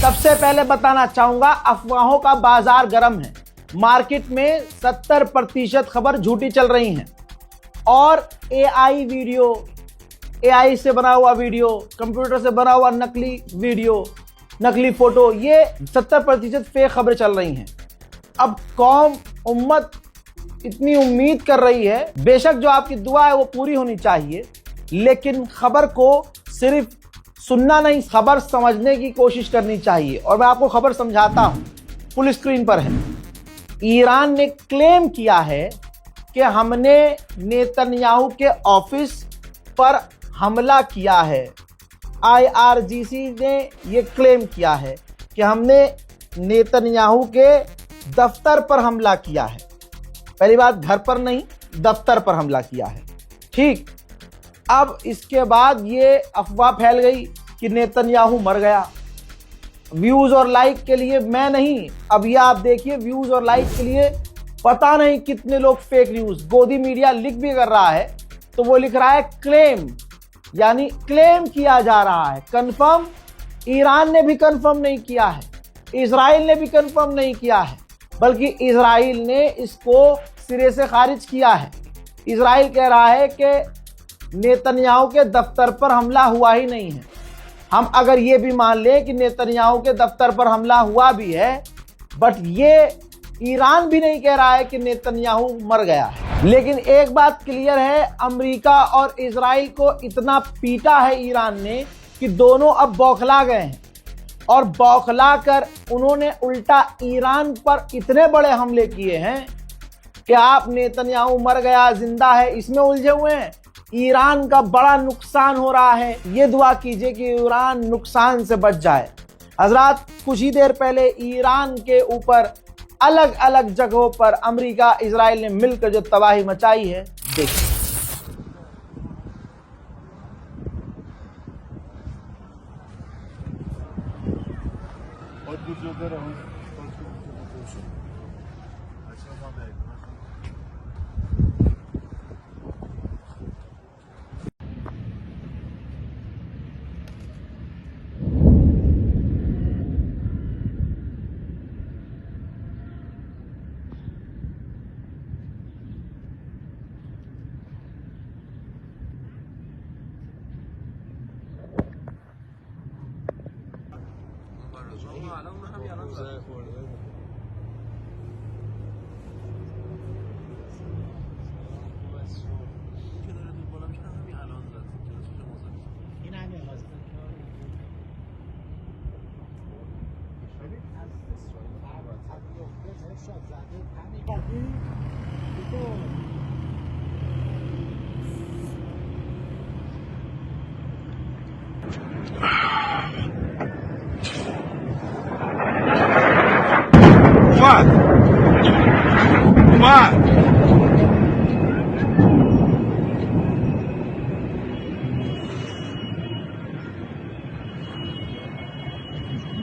सबसे पहले बताना चाहूंगा, अफवाहों का बाजार गर्म है। मार्केट में 70% खबर झूठी चल रही हैं और एआई वीडियो, एआई से बना हुआ वीडियो, कंप्यूटर से बना हुआ नकली वीडियो, नकली फोटो, ये 70% फेक खबरें चल रही हैं। अब कौम, उम्मत इतनी उम्मीद कर रही है, बेशक जो आपकी दुआ है वो पूरी होनी चाहिए, लेकिन खबर को सिर्फ सुनना नहीं, खबर समझने की कोशिश करनी चाहिए। और मैं आपको खबर समझाता हूं, फुल स्क्रीन पर है। ईरान ने क्लेम किया है कि हमने नेतन्याहू के ऑफिस पर हमला किया है। आईआरजीसी ने यह क्लेम किया है कि हमने नेतन्याहू के दफ्तर पर हमला किया है। पहली बात, घर पर नहीं, दफ्तर पर हमला किया है। ठीक, अब इसके बाद ये अफवाह फैल गई कि नेतन्याहू मर गया। व्यूज और लाइक के लिए, मैं नहीं, अब ये आप देखिए, व्यूज और लाइक के लिए पता नहीं कितने लोग फेक न्यूज, गोदी मीडिया लिख भी कर रहा है तो वो लिख रहा है क्लेम, यानी क्लेम किया जा रहा है। कंफर्म ईरान ने भी कंफर्म नहीं किया है, इजराइल ने भी कंफर्म नहीं किया है, बल्कि इजराइल ने इसको सिरे से खारिज किया है। इजराइल कह रहा है कि नेतन्याहू के दफ्तर पर हमला हुआ ही नहीं है। हम अगर ये भी मान लें कि नेतन्याहू के दफ्तर पर हमला हुआ भी है, बट ये ईरान भी नहीं कह रहा है कि नेतन्याहू मर गया है। लेकिन एक बात क्लियर है, अमेरिका और इजराइल को इतना पीटा है ईरान ने कि दोनों अब बौखला गए हैं, और बौखला कर उन्होंने उल्टा ईरान पर इतने बड़े हमले किए हैं कि आप नेतन्याहू मर गया, जिंदा है, इसमें उलझे हुए हैं। ईरान का बड़ा नुकसान हो रहा है। ये दुआ कीजिए कि ईरान नुकसान से बच जाए। हजरात, कुछ ही देर पहले ईरान के ऊपर अलग अलग जगहों पर अमेरिका, इजराइल ने मिलकर जो तबाही मचाई है, देखिए।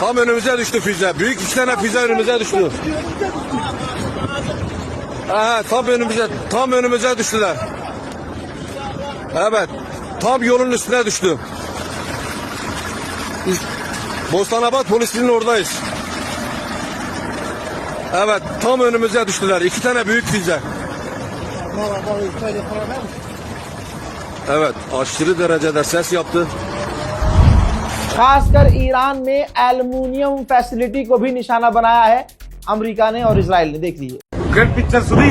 Tam önümüze düştü füze. Büyük 2 tane füze önümüze düştü. Tam önümüze düştüler. Evet. Tam yolun üstüne düştü. Bostanabad polisinin oradayız. Evet. Tam önümüze düştüler. 2 tane büyük füze. Evet. Aşırı derecede ses yaptı. खासकर Iran में aluminium facility को भी निशाना बनाया है America ने और Israel ने। देख लीजिए। Great picture Sudhi.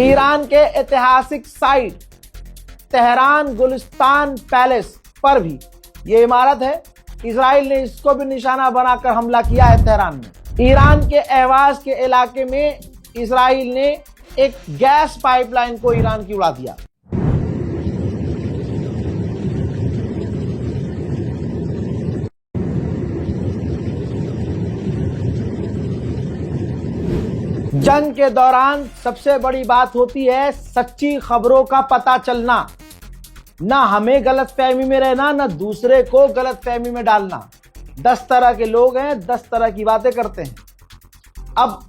ईरान के ऐतिहासिक साइट तेहरान गुलिस्तान पैलेस पर भी ये इमारत है। इजराइल ने इसको भी निशाना बनाकर हमला किया है तेहरान में। ईरान के अहवाज के इलाके में इजराइल ने एक गैस पाइपलाइन को ईरान की उड़ा दिया। जंग के दौरान सबसे बड़ी बात होती है सच्ची खबरों का पता चलना, ना हमें गलतफहमी में रहना, ना दूसरे को गलतफहमी में डालना। 10 तरह के लोग हैं, 10 तरह की बातें करते हैं। अब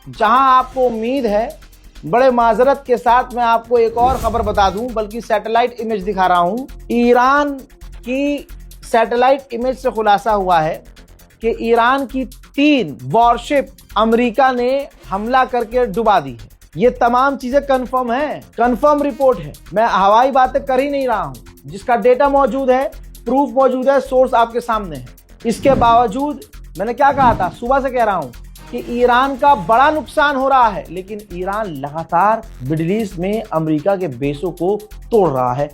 जहां आपको उम्मीद है, बड़े माजरत के साथ मैं आपको एक और खबर बता दूं, बल्कि सैटेलाइट इमेज दिखा रहा हूं। ईरान की सैटेलाइट इमेज से खुलासा हुआ है कि ईरान की 3 वॉरशिप अमेरिका ने हमला करके डुबा दी है। ये तमाम चीजें कंफर्म है, कंफर्म रिपोर्ट है। मैं हवाई बातें कर ही नहीं रहा हूं। जिसका डेटा मौजूद है, प्रूफ मौजूद है, सोर्स आपके सामने है। इसके बावजूद मैंने क्या कहा था, सुबह से कह रहा हूं कि ईरान का बड़ा नुकसान हो रहा है, लेकिन ईरान लगातार मिडिल ईस्ट में अमेरिका के बेसों को तोड़ रहा है,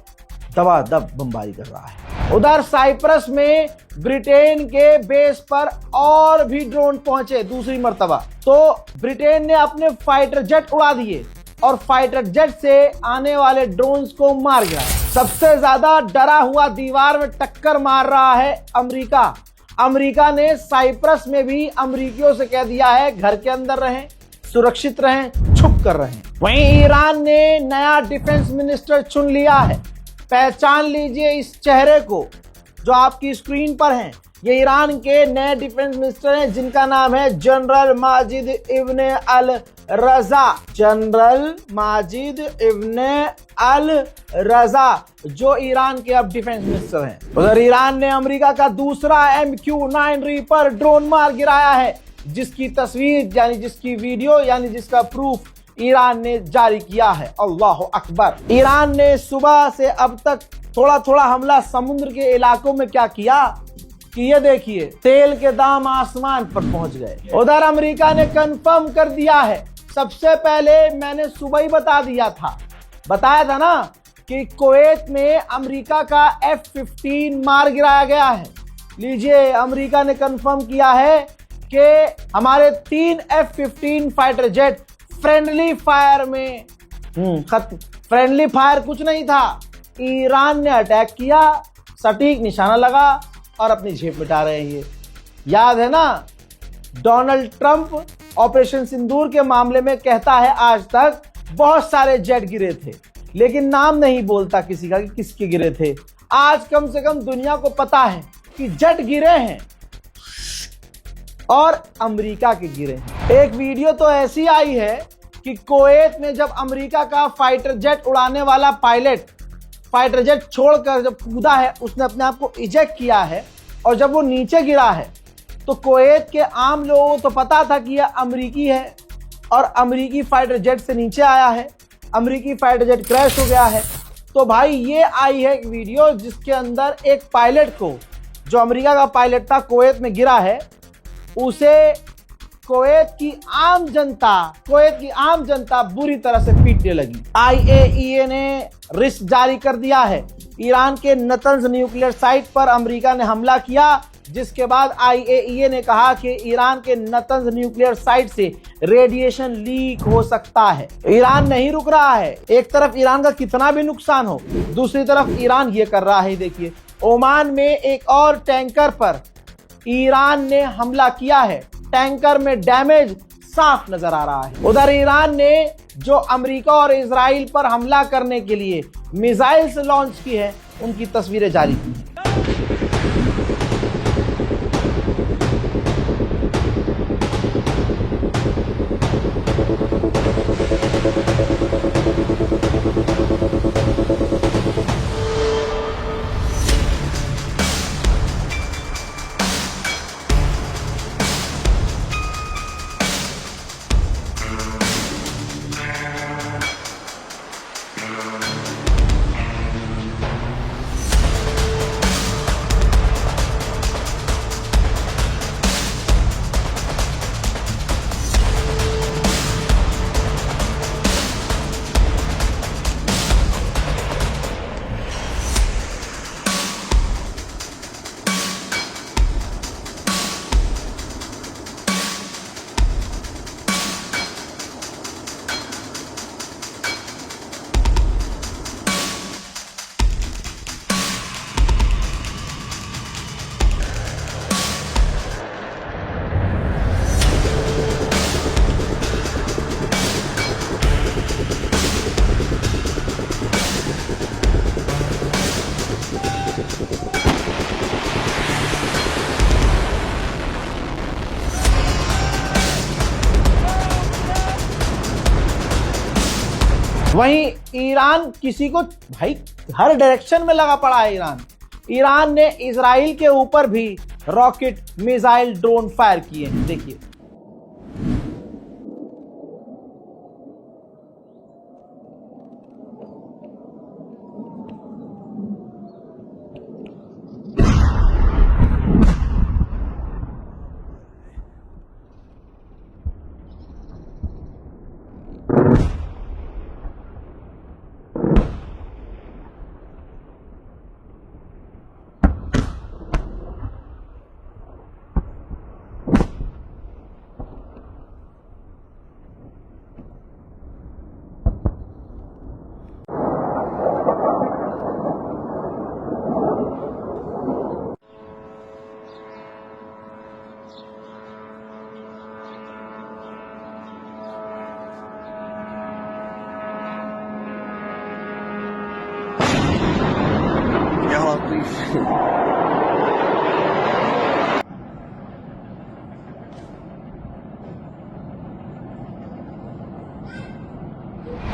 दबादब बमबारी कर रहा है। उधर साइप्रस में ब्रिटेन के बेस पर और भी ड्रोन पहुंचे दूसरी मर्तबा। तो ब्रिटेन ने अपने फाइटर जेट उड़ा दिए और फाइटर जेट से आने वाले ड्रोन्स को मार गिराया। सबसे ज्यादा डरा हुआ दीवार में टक्कर मार रहा है अमेरिका। अमेरिका ने साइप्रस में भी अमेरिकियों से कह दिया है घर के अंदर रहें, सुरक्षित रहें, छुप कर रहें। वहीं ईरान ने नया डिफेंस मिनिस्टर चुन लिया है। पहचान लीजिए इस चेहरे को जो आपकी स्क्रीन पर हैं। ये ईरान के नए डिफेंस मिनिस्टर हैं जिनका नाम है जनरल माजिद इब्ने अल रजा। जनरल माजिद इब्ने अल रजा जो ईरान के अब डिफेंस मिनिस्टर हैं। उधर ईरान ने अमेरिका का दूसरा MQ-9 रीपर ड्रोन मार गिराया है, जिसकी तस्वीर यानी जिसकी वीडियो यानी जिसका प्रूफ ईरान ने जारी किया है। अल्लाह अकबर। ईरान ने सुबह से अब तक थोड़ा थोड़ा हमला समुद्र के इलाकों में क्या किया कि ये देखिए तेल के दाम आसमान पर पहुंच गए। उधर अमेरिका ने कंफर्म कर दिया है। सबसे पहले मैंने सुबह ही बताया था ना कि कुवैत में अमेरिका का F-15 मार गिराया गया है। लीजिए, अमेरिका ने कंफर्म किया है कि हमारे 3 F-15 fighter jet friendly fire में खत्म। फ्रेंडली फायर कुछ नहीं था, ईरान ने अटैक किया, सटीक निशाना लगा और अपनी जेब मिटा रहे हैं। ये याद है ना, डोनाल्ड ट्रंप ऑपरेशन सिंदूर के मामले में कहता है आज तक बहुत सारे जेट गिरे थे, लेकिन नाम नहीं बोलता किसी का कि किसके गिरे थे। आज कम से कम दुनिया को पता है कि जेट गिरे हैं और अमेरिका के गिरे हैं। एक वीडियो तो ऐसी आई है कि कुवैत में जब अमेरिका का फाइटर जेट उड़ाने वाला पायलट फाइटर जेट छोड़कर जब कूदा है, उसने अपने आप को इजेक्ट किया है और जब वो नीचे गिरा है तो कुवैत के आम लोगों को तो पता था कि यह अमेरिकी है और अमेरिकी फाइटर जेट से नीचे आया है, अमेरिकी फाइटर जेट क्रैश हो गया है। तो भाई ये आई है एक वीडियो जिसके अंदर एक पायलट को, जो अमेरिका का पायलट था, कुवैत में गिरा है, उसे कुवैत की आम जनता बुरी तरह से पीटने लगी। IAEA ने रिस्क जारी कर दिया है। ईरान के नतंज न्यूक्लियर साइट पर अमेरिका ने हमला किया, जिसके बाद IAEA ने कहा कि ईरान के नतंज न्यूक्लियर साइट से रेडिएशन लीक हो सकता है। ईरान नहीं रुक रहा है। एक तरफ ईरान का कितना भी नुकसान हो, दूसरी तरफ ईरान ये कर रहा है। देखिए, ओमान में एक और टैंकर पर ईरान ने हमला किया है। टैंकर में डैमेज साफ नजर आ रहा है। उधर ईरान ने जो अमेरिका और इजराइल पर हमला करने के लिए मिसाइल्स लॉन्च की है, उनकी तस्वीरें जारी की हैं। वहीं ईरान किसी को भाई हर डायरेक्शन में लगा पड़ा है। ईरान ने इजराइल के ऊपर भी रॉकेट, मिसाइल, ड्रोन फायर किए हैं। देखिए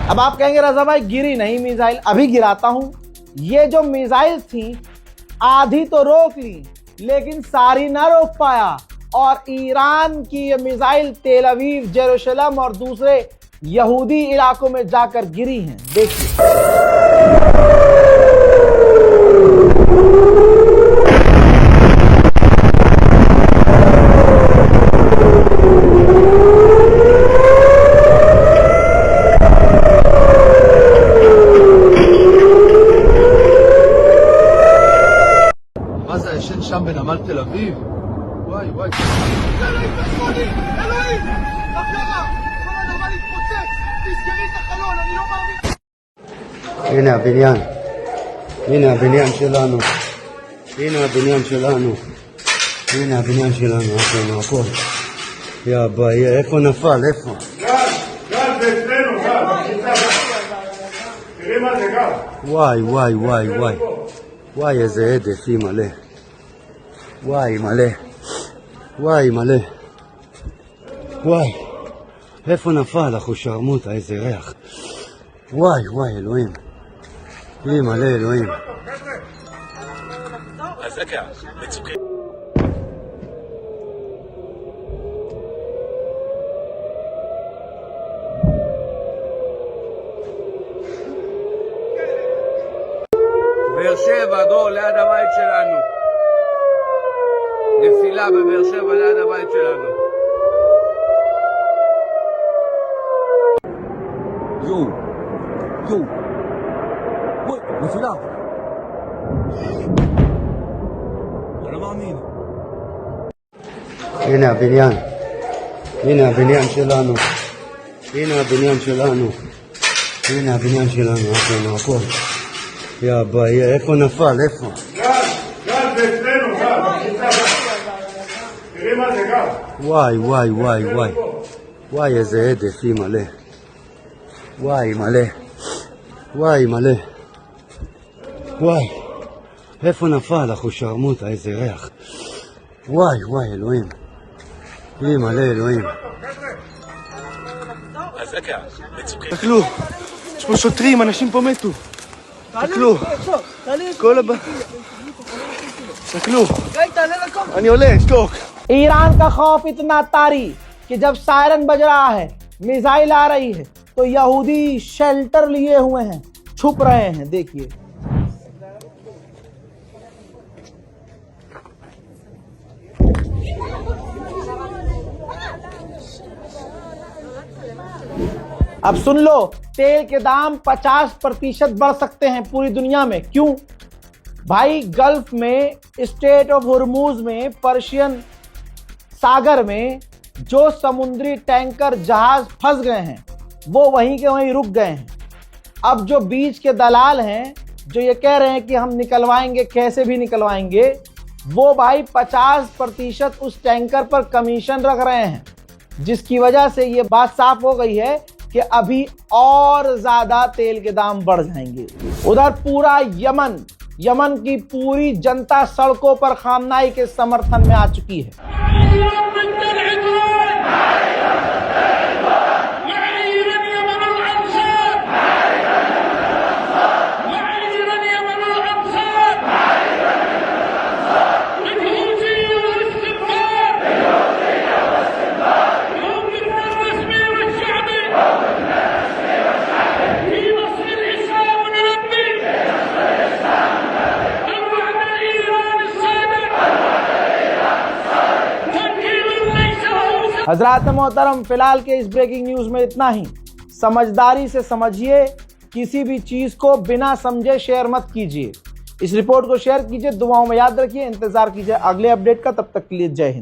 अब आप कहेंगे रजा भाई गिरी नहीं मिसाइल, अभी गिराता हूं। ये जो मिसाइल थी आधी तो रोक ली लेकिन सारी ना रोक पाया, और ईरान की ये मिसाइल तेल अवीव, जेरूशलम और दूसरे यहूदी इलाकों में जाकर गिरी हैं। देखिए שם בנמל תל אביב? וואי וואי. אלוהים תחמוני! אלוהים! מה קרה? כל הנמל התפוצץ! תסגרי את החלון, אני לא מאמין. הנה הבניין. הנה הבניין שלנו. הנה הבניין שלנו. הנה הבניין שלנו. אצלנו הכל. יא ביי, איפה נפל? איפה? גל, זה אצלנו, גל. תראי מה זה גל. וואי וואי וואי וואי. וואי איזה עדף, היא מלא. וואי מלא, וואי מלא, וואי, איפה נפל אחושרמוטה, איזה ריח, וואי וואי אלוהים, היא מלא אלוהים. באר שבע, דור, ליד הבית שלנו. נפילה בבאר שבע ליד הבית שלנו. יו, וואי, נפילה. אני לא מאמין. הנה הבניין. הנה הבניין שלנו. הנה הבניין שלנו. הנה הבניין שלנו, אצלנו הכל. יא ביי, איפה נפל? איפה? גל, זה אצלנו, גל. תראי מה זה גל. וואי וואי וואי וואי. וואי איזה עדף, היא מלא. וואי מלא. וואי מלא. וואי. איפה נפל אחושרמוטה, איזה ריח. וואי וואי אלוהים. היא מלא אלוהים. תסתכלו, יש פה שוטרים, אנשים פה מתו. תסתכלו, כל הבא... तकलू अनि ओले स्टॉक। ईरान का खौफ इतना तारी कि जब सायरन बज रहा है, मिसाइल आ रही है, तो यहूदी शेल्टर लिए हुए हैं, छुप रहे हैं। देखिए अब सुन लो, तेल के दाम 50% बढ़ सकते हैं पूरी दुनिया में। क्यों भाई? गल्फ में, स्टेट ऑफ हुर्मुज में, पर्शियन सागर में जो समुद्री टैंकर जहाज फंस गए हैं वो वहीं के वहीं रुक गए हैं। अब जो बीच के दलाल हैं जो ये कह रहे हैं कि हम निकलवाएंगे, कैसे भी निकलवाएंगे, वो भाई 50% उस टैंकर पर कमीशन रख रहे हैं, जिसकी वजह से ये बात साफ हो गई है कि अभी और ज्यादा तेल के दाम बढ़ जाएंगे। उधर पूरा यमन की पूरी जनता सड़कों पर खामनाई के समर्थन में आ चुकी है। हजरात मोहतरम, फिलहाल के इस ब्रेकिंग न्यूज में इतना ही। समझदारी से समझिए, किसी भी चीज को बिना समझे शेयर मत कीजिए। इस रिपोर्ट को शेयर कीजिए, दुआओं में याद रखिए, इंतजार कीजिए अगले अपडेट का। तब तक के लिए जय हिंद।